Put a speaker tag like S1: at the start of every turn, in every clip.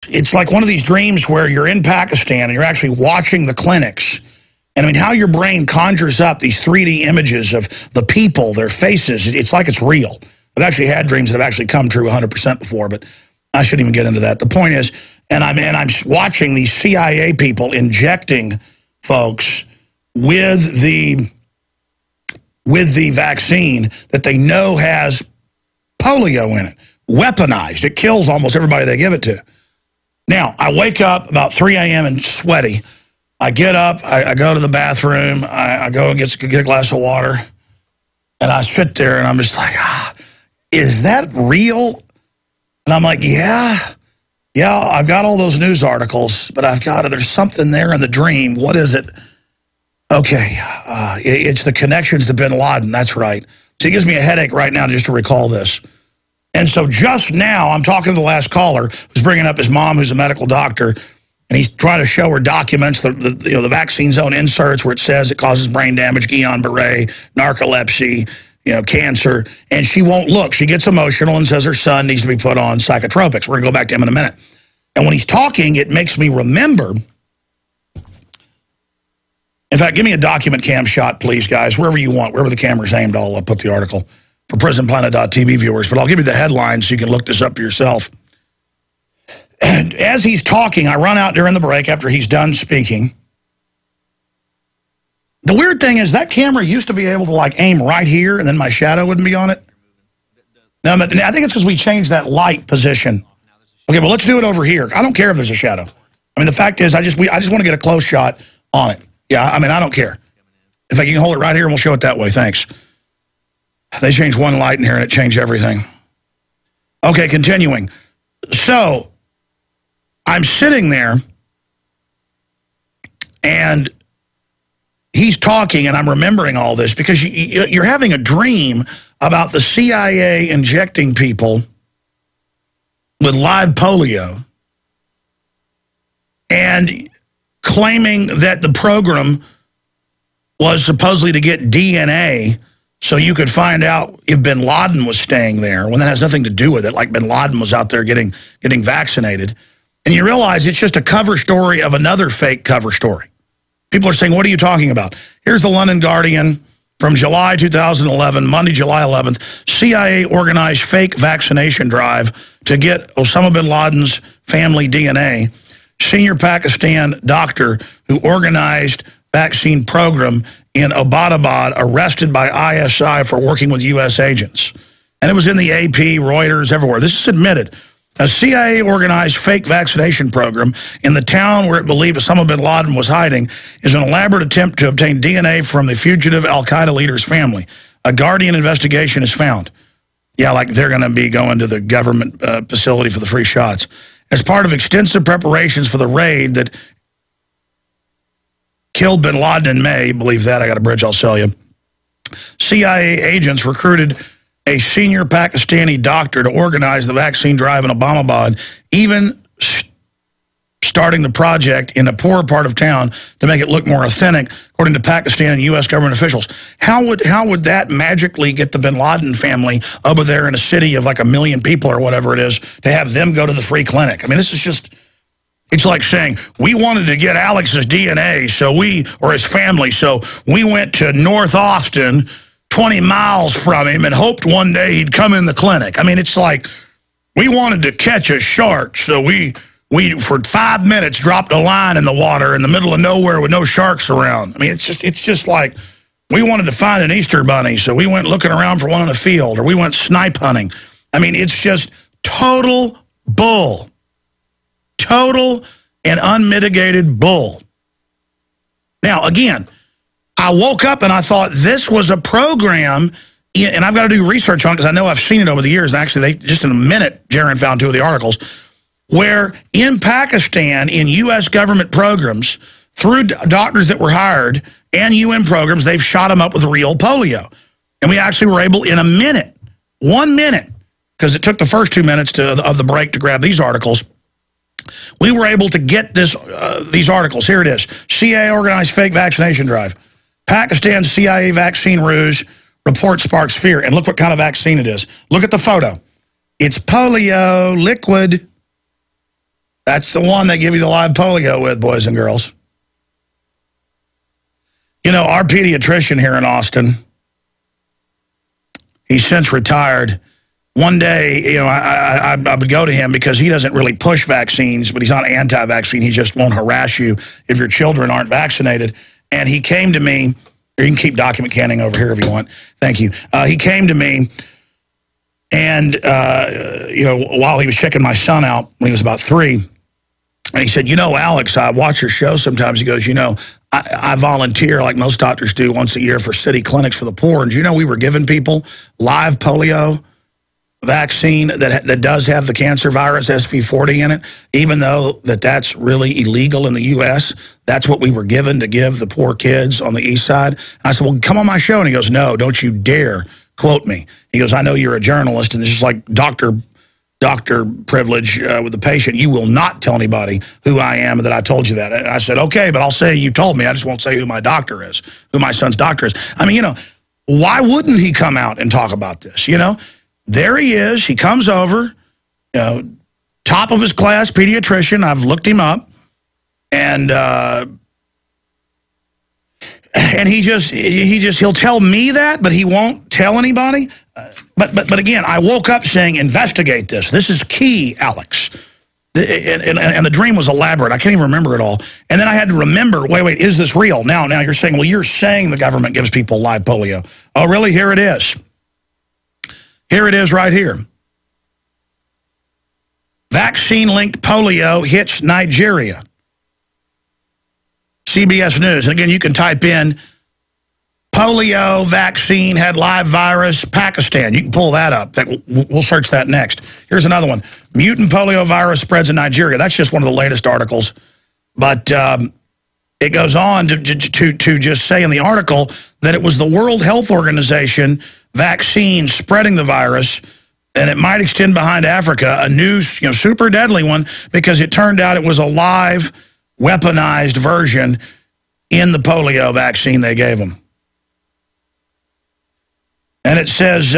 S1: it's like one of these dreams where you're in Pakistan and you're actually watching the clinics. And I mean, how your brain conjures up these 3D images of the people, their faces, it's like it's real. I've actually had dreams that have actually come true 100% before, but I shouldn't even get into that. The point is, and I'm watching these CIA people injecting folks with the vaccine that they know has polio in it, weaponized. It kills almost everybody they give it to. Now, I wake up about 3 a.m. and sweaty. I get up, I go to the bathroom, I go and get a glass of water, and I sit there and I'm just like, is that real? And I'm like, yeah, I've got all those news articles, but there's something there in the dream. What is it? Okay, it's the connections to bin Laden, that's right. So it gives me a headache right now just to recall this. And so just now, I'm talking to the last caller who's bringing up his mom, who's a medical doctor, and he's trying to show her documents, the vaccine zone inserts where it says it causes brain damage, Guillain-Barré, narcolepsy, cancer, and she won't look. She gets emotional and says her son needs to be put on psychotropics. We're going to go back to him in a minute. And when he's talking, it makes me remember. In fact, give me a document cam shot, please, guys, wherever you want, wherever the camera's aimed, I'll put the article for PrisonPlanet.tv viewers, but I'll give you the headline so you can look this up for yourself. And as he's talking, I run out during the break after he's done speaking. The weird thing is that camera used to be able to like aim right here and then my shadow wouldn't be on it. No, but I think it's because we changed that light position. Okay, well, let's do it over here. I don't care if there's a shadow. I mean, the fact is I just want to get a close shot on it. Yeah, I mean, I don't care. In fact, you can hold it right here and we'll show it that way. Thanks. They changed one light in here and it changed everything. Okay, continuing. So I'm sitting there and he's talking and I'm remembering all this because you're having a dream about the CIA injecting people with live polio and claiming that the program was supposedly to get DNA so you could find out if bin Laden was staying there when that has nothing to do with it, like bin Laden was out there getting vaccinated. And you realize it's just a cover story of another fake cover story. People are saying, what are you talking about? Here's the London Guardian from July 2011, Monday, July 11th. CIA organized fake vaccination drive to get Osama bin Laden's family DNA. Senior Pakistan doctor who organized vaccine program in Abbottabad arrested by ISI for working with U.S. agents. And it was in the AP, Reuters, everywhere. This is admitted. A CIA-organized fake vaccination program in the town where it believed Osama bin Laden was hiding is an elaborate attempt to obtain DNA from the fugitive al-Qaeda leader's family. A Guardian investigation is found. Yeah, like they're going to be going to the government facility for the free shots. As part of extensive preparations for the raid that killed bin Laden in May, believe that, I got a bridge I'll sell you, CIA agents recruited a senior Pakistani doctor to organize the vaccine drive in Abbottabad, even starting the project in a poorer part of town to make it look more authentic, according to Pakistan and U.S. government officials. How would that magically get the bin Laden family over there in a city of like 1 million people or whatever it is to have them go to the free clinic? I mean, this is just, it's like saying, we wanted to get Alex's DNA, or his family, so we went to North Austin, 20 miles from him, and hoped one day he'd come in the clinic. I mean, it's like, we wanted to catch a shark, so we for 5 minutes dropped a line in the water in the middle of nowhere with no sharks around. I mean, it's just like, we wanted to find an Easter bunny, so we went looking around for one in the field, or we went snipe hunting. I mean, it's just total bull. Total and unmitigated bull. Now, again, I woke up and I thought this was a program, and I've got to do research on it because I know I've seen it over the years. And actually, just in a minute, Jaron found 2 of the articles, where in Pakistan, in U.S. government programs, through doctors that were hired and UN programs, they've shot them up with real polio. And we actually were able, in a minute, 1 minute, because it took the first 2 minutes of the break to grab these articles, we were able to get these articles. Here it is. CIA organized fake vaccination drive. Pakistan CIA vaccine ruse report sparks fear. And look what kind of vaccine it is. Look at the photo. It's polio liquid. That's the one they give you the live polio with, boys and girls. You know, our pediatrician here in Austin, he's since retired. One day, you know, I would go to him because he doesn't really push vaccines, but he's not anti-vaccine. He just won't harass you if your children aren't vaccinated. And he came to me. You can keep document canning over here if you want. Thank you. He came to me, and, you know, while he was checking my son out when he was about 3, and he said, you know, Alex, I watch your show sometimes. He goes, you know, I volunteer like most doctors do once a year for city clinics for the poor. And do you know we were giving people live polio vaccine that does have the cancer virus SV40 in it, even though that's really illegal in the U.S. That's what we were given to give the poor kids on the east side. And I said, well, come on my show. And he goes, no, don't you dare quote me. He goes, I know you're a journalist, and it's just like doctor privilege with the patient. You will not tell anybody who I am and that I told you that. And I said, okay, but I'll say you told me. I just won't say who my doctor is, who my son's doctor is. I mean, you know, why wouldn't he come out and talk about this, you know? There he is. He comes over, you know, top of his class pediatrician. I've looked him up, and he'll tell me that, but he won't tell anybody. But again, I woke up saying, investigate this. This is key, Alex. And the dream was elaborate. I can't even remember it all. And then I had to remember, wait, is this real? Now you're saying, well, you're saying the government gives people live polio. Oh, really? Here it is. Here it is right here. Vaccine-linked polio hits Nigeria. CBS News. And again, you can type in polio vaccine had live virus, Pakistan. You can pull that up. We'll search that next. Here's another one. Mutant polio virus spreads in Nigeria. That's just one of the latest articles. But it goes on to just say in the article that it was the World Health Organization vaccine spreading the virus, and it might extend behind Africa, a new, super deadly one, because it turned out it was a live, weaponized version in the polio vaccine they gave them. And it says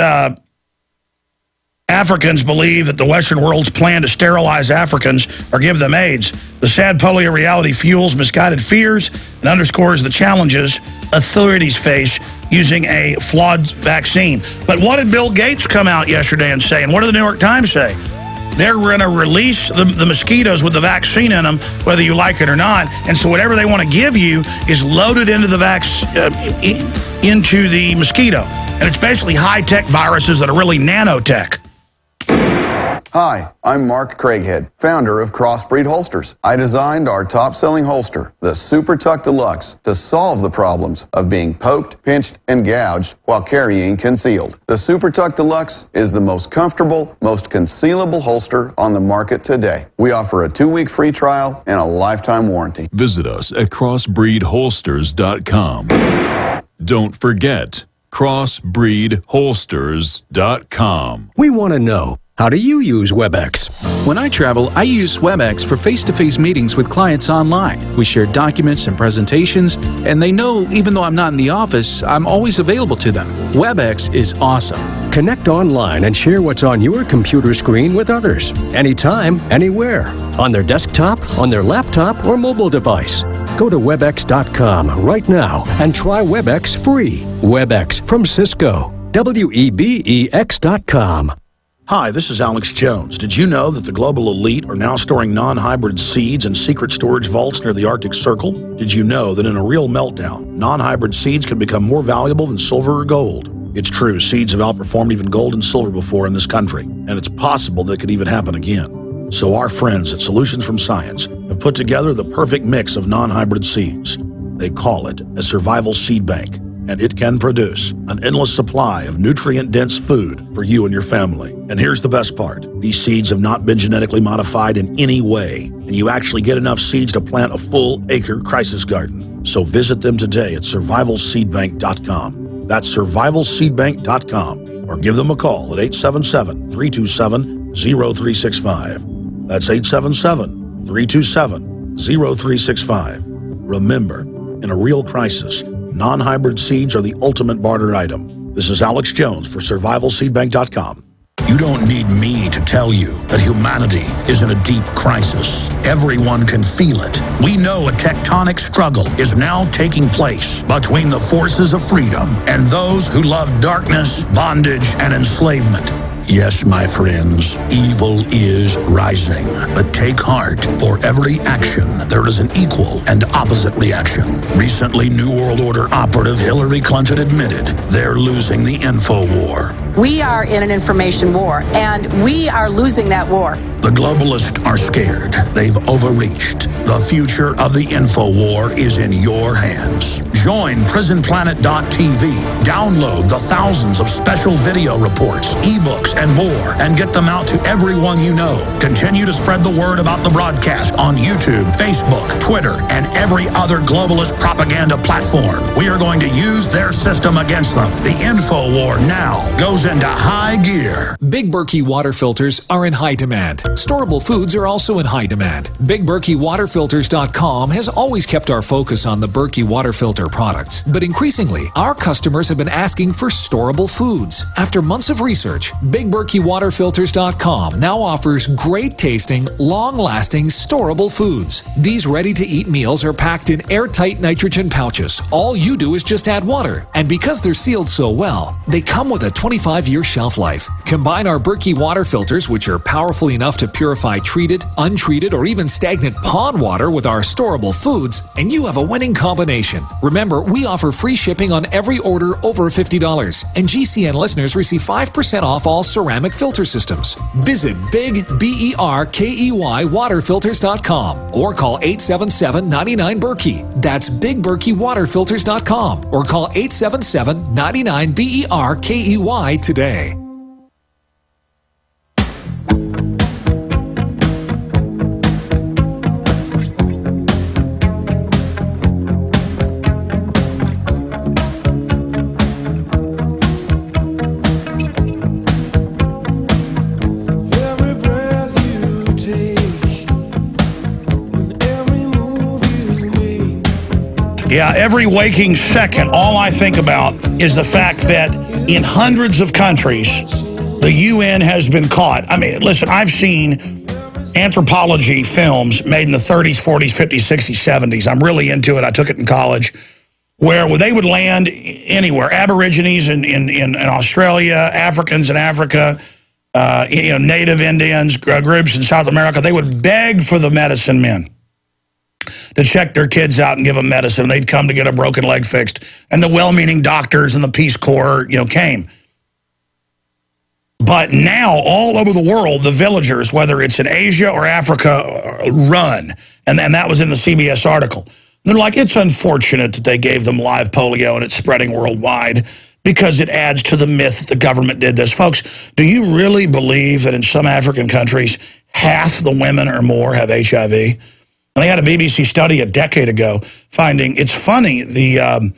S1: Africans believe that the Western world's plan to sterilize Africans or give them AIDS. The sad polio reality fuels misguided fears and underscores the challenges authorities face using a flawed vaccine. But what did Bill Gates come out yesterday and say? And what did the New York Times say? They're going to release the mosquitoes with the vaccine in them, whether you like it or not. And so whatever they want to give you is loaded into the into the mosquito. And it's basically high-tech viruses that are really nanotech.
S2: Hi, I'm Mark Craighead, founder of Crossbreed Holsters. I designed our top-selling holster, the Super Tuck Deluxe, to solve the problems of being poked, pinched, and gouged while carrying concealed. The Super Tuck Deluxe is the most comfortable, most concealable holster on the market today. We offer a 2-week free trial and a lifetime warranty.
S3: Visit us at crossbreedholsters.com. Don't forget, crossbreedholsters.com.
S4: We want to know, how do you use WebEx?
S5: When I travel, I use WebEx for face-to-face meetings with clients online. We share documents and presentations, and they know even though I'm not in the office, I'm always available to them. WebEx is awesome.
S4: Connect online and share what's on your computer screen with others. Anytime, anywhere. On their desktop, on their laptop, or mobile device. Go to webex.com right now and try WebEx free. WebEx from Cisco. WEBEX.com.
S1: Hi, this is Alex Jones. Did you know that the global elite are now storing non-hybrid seeds in secret storage vaults near the Arctic Circle? Did you know that in a real meltdown, non-hybrid seeds can become more valuable than silver or gold? It's true, seeds have outperformed even gold and silver before in this country, and it's possible that could even happen again. So our friends at Solutions from Science have put together the perfect mix of non-hybrid seeds. They call it a survival seed bank, and it can produce an endless supply of nutrient-dense food for you and your family. And here's the best part. These seeds have not been genetically modified in any way, and you actually get enough seeds to plant a full-acre crisis garden. So visit them today at survivalseedbank.com. That's survivalseedbank.com, or give them a call at 877-327-0365. That's 877-327-0365. Remember, in a real crisis, non-hybrid seeds are the ultimate barter item. This is Alex Jones for survivalseedbank.com. You don't need me to tell you that humanity is in a deep crisis. Everyone can feel it. We know a tectonic struggle is now taking place between the forces of freedom and those who love darkness, bondage, and enslavement. Yes, my friends, evil is rising. But take heart. For every action, there is an equal and opposite reaction. Recently, New World Order operative Hillary Clinton admitted they're losing the info war.
S6: We are in an information war, and we are losing that war.
S1: The globalists are scared. They've overreached. The future of the info war is in your hands. Join prisonplanet.tv. Download the thousands of special video reports, ebooks, and more, and get them out to everyone you know. Continue to spread the word about the broadcast on YouTube, Facebook, Twitter, and every other globalist propaganda platform. We are going to use their system against them. The info war now goes into high gear.
S7: Big Berkey water filters are in high demand. Storable foods are also in high demand. BigBerkeyWaterFilters.com has always kept our focus on the Berkey water filter products, but increasingly, our customers have been asking for storable foods. After months of research, BigBerkeyWaterFilters.com now offers great tasting, long-lasting, storable foods. These ready-to-eat meals are packed in airtight nitrogen pouches. All you do is just add water, and because they're sealed so well, they come with a 25-year shelf life. Combine our Berkey water filters, which are powerful enough to purify treated, untreated, or even stagnant pond water with our storable foods, and you have a winning combination. Remember, we offer free shipping on every order over $50, and GCN listeners receive 5% off all ceramic filter systems. Visit BigBerkeyWaterFilters.com or call 877-99-BERKEY. That's BigBerkeyWaterFilters.com or call 877-99-BERKEY today.
S1: Yeah, every waking second, all I think about is the fact that in hundreds of countries, the UN has been caught. I mean, listen, I've seen anthropology films made in the 30s, 40s, 50s, 60s, 70s. I'm really into it. I took it in college, where they would land anywhere. Aborigines in Australia, Africans in Africa, Native Indians, groups in South America. They would beg for the medicine men to check their kids out and give them medicine. They'd come to get a broken leg fixed. And the well-meaning doctors and the Peace Corps, came. But now, all over the world, the villagers, whether it's in Asia or Africa, run. And that was in the CBS article. They're like, it's unfortunate that they gave them live polio and it's spreading worldwide because it adds to the myth that the government did this. Folks, do you really believe that in some African countries, half the women or more have HIV? And they had a BBC study a decade ago finding, it's funny, the